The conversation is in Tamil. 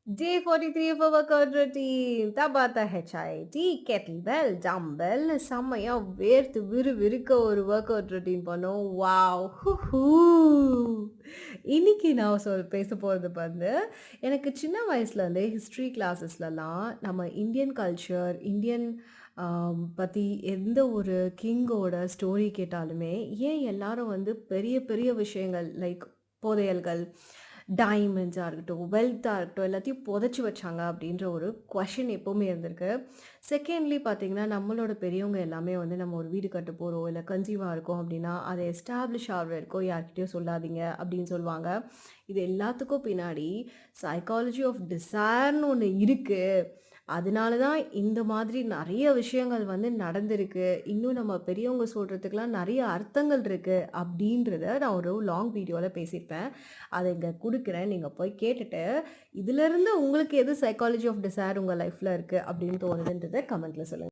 Day 43 of our workout routine. Tabata HIIT, kettlebell, dumbbell செம்மையா வேர்த்து விறுவிறுக்க ஒரு ஒர்க் அவுட் ரொட்டீன் பண்ணோம். வாவ்! ஹூஹூ! இன்னைக்கு நான் பேச போறது வந்து, எனக்கு சின்ன வயசுலேருந்தே ஹிஸ்ட்ரி கிளாஸஸ்லலாம் நம்ம இந்தியன் கல்ச்சர், இந்தியன் பத்தி எந்த ஒரு கிங்கோட ஸ்டோரி கேட்டாலுமே, ஏன் எல்லாரும் வந்து பெரிய பெரிய விஷயங்கள் லைக் புதையல்கள், டைமண்ட்ஸா இருக்கட்டும், வெல்த்தா இருக்கட்டும், எல்லாத்தையும் புதைச்சு வச்சாங்க அப்படின்ற ஒரு கொஸ்டின் எப்பவுமே இருந்திருக்கு. செகண்ட்லி பார்த்தீங்கன்னா, நம்மளோட பெரியவங்க எல்லாமே வந்து நம்ம ஒரு வீடு கட்ட போறோம், இல்ல கன்சீவா இருக்கோம் அப்படின்னா, அத எஸ்டாப்ளிஷ் ஆகுற வரைக்கும் யார்கிட்டயும் சொல்லாதீங்க அப்படின்னு சொல்லுவாங்க. இது எல்லாத்துக்கும் பின்னாடி சைக்காலஜி ஆஃப் டிசைர்ன்னு ஒண்ணு இருக்கு. அதனால தான் இந்த மாதிரி நெறைய விஷயங்கள் வந்து நடந்திருக்கு. இன்னும் நம்ம பெரியவங்க சொல்றதுக்குலாம் நெறைய அர்த்தங்கள் இருக்கு அப்படின்றத நான் ஒரு லாங் வீடியோல பேசியிருப்பேன். அத இங்க குடுக்குறேன். நீங்க போய் கேட்டுட்டு, இதிலிருந்து உங்களுக்கு எது சைக்காலஜி ஆஃப் டிசைர் உங்க லைஃப்ல இருக்கு அப்படின்னு தோணுதுன்றத கமெண்ட்ல சொல்லுங்க.